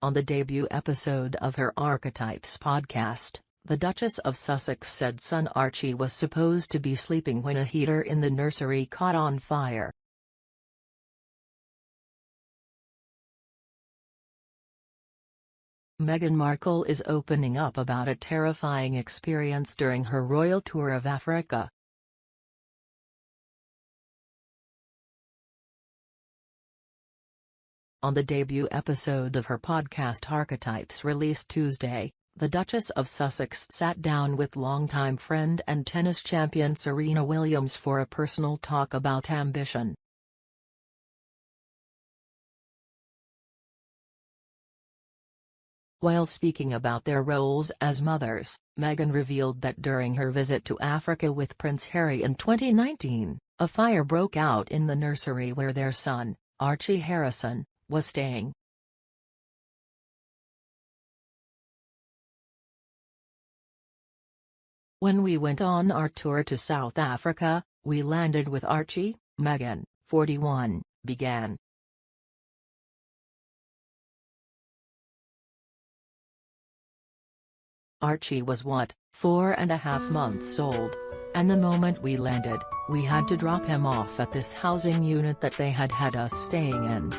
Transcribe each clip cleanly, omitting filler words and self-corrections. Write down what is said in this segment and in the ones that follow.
On the debut episode of her Archetypes podcast, the Duchess of Sussex said son Archie was supposed to be sleeping when a heater in the nursery caught on fire. Meghan Markle is opening up about a terrifying experience during her royal tour of Africa. On the debut episode of her podcast Archetypes released Tuesday, the Duchess of Sussex sat down with longtime friend and tennis champion Serena Williams for a personal talk about ambition. While speaking about their roles as mothers, Meghan revealed that during her visit to Africa with Prince Harry in 2019, a fire broke out in the nursery where their son, Archie Harrison, was staying. When we went on our tour to South Africa, we landed with Archie, Meghan, 41, began. Archie was 4.5 months old. And the moment we landed, we had to drop him off at this housing unit that they had us staying in.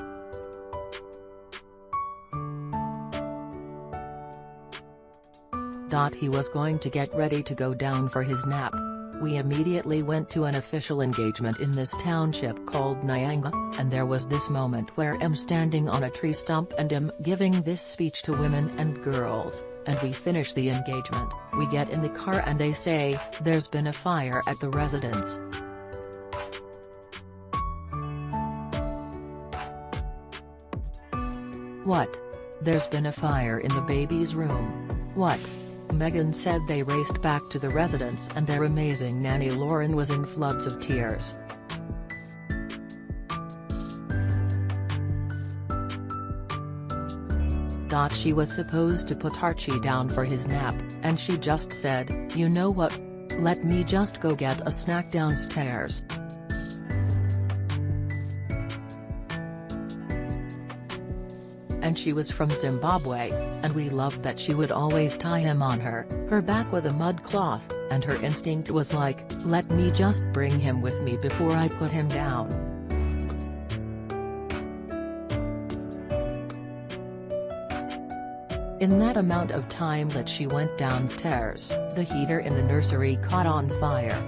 He was going to get ready to go down for his nap. We immediately went to an official engagement in this township called Nyanga, and there was this moment where I'm standing on a tree stump and I'm giving this speech to women and girls, and we finish the engagement. We get in the car and they say, "There's been a fire at the residence." What? There's been a fire in the baby's room. What? Meghan said they raced back to the residence and their amazing nanny Lauren was in floods of tears. She was supposed to put Archie down for his nap, and she just said, "You know what? Let me just go get a snack downstairs." And she was from Zimbabwe, and we loved that she would always tie him on her back with a mud cloth, and her instinct was like, "Let me just bring him with me before I put him down." In that amount of time that she went downstairs, the heater in the nursery caught on fire.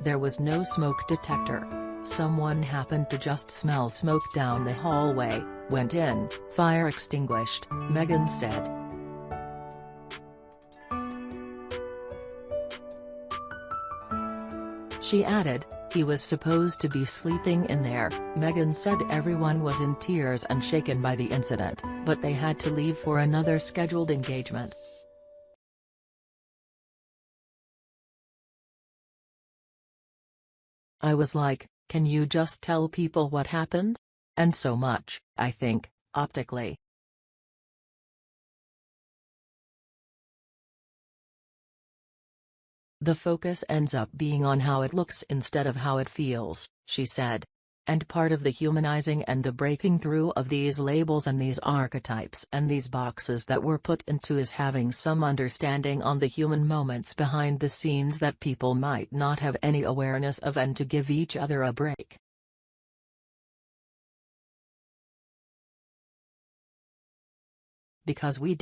There was no smoke detector. Someone happened to just smell smoke down the hallway, went in, fire extinguished, Meghan said. She added, "He was supposed to be sleeping in there." Meghan said everyone was in tears and shaken by the incident, but they had to leave for another scheduled engagement. "I was like, can you just tell people what happened? And so much, I think, optically. The focus ends up being on how it looks instead of how it feels," she said. And part of the humanizing and the breaking through of these labels and these archetypes and these boxes that we're put into is having some understanding on the human moments behind the scenes that people might not have any awareness of, and to give each other a break. "Because we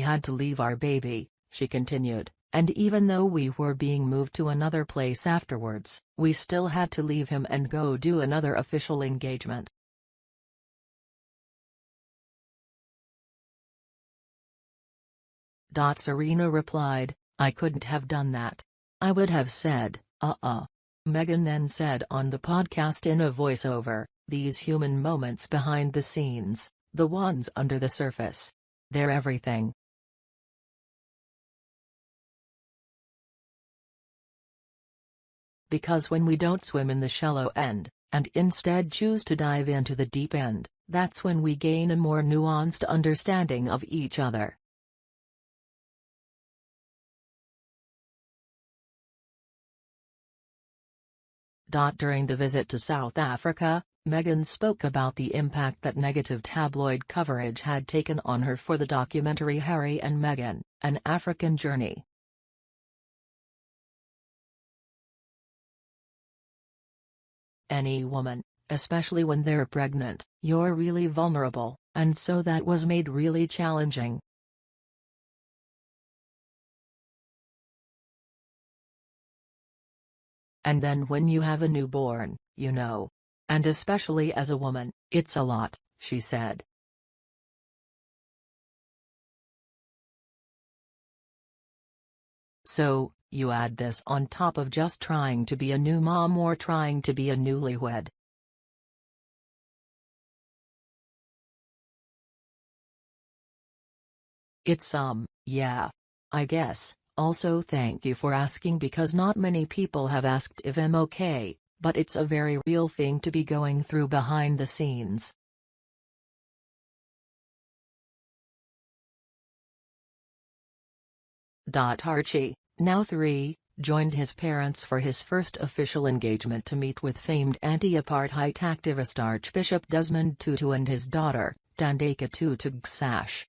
had to leave our baby," she continued. "And even though we were being moved to another place afterwards, we still had to leave him and go do another official engagement." Serena replied, "I couldn't have done that. I would have said, Meghan then said on the podcast in a voiceover, "These human moments behind the scenes, the ones under the surface, they're everything." Because when we don't swim in the shallow end, and instead choose to dive into the deep end, that's when we gain a more nuanced understanding of each other. During the visit to South Africa, Meghan spoke about the impact that negative tabloid coverage had taken on her for the documentary Harry and Meghan, An African Journey. Any woman, especially when they're pregnant, you're really vulnerable, and so that was made really challenging. And then when you have a newborn, you know. And especially as a woman, it's a lot, she said. So, you add this on top of just trying to be a new mom or trying to be a newlywed. It's yeah. I guess. Also thank you for asking because not many people have asked if I'm okay, but it's a very real thing to be going through behind the scenes. Archie, now 3, joined his parents for his first official engagement to meet with famed anti-apartheid activist Archbishop Desmond Tutu and his daughter, Thandeka Tutu Gsash.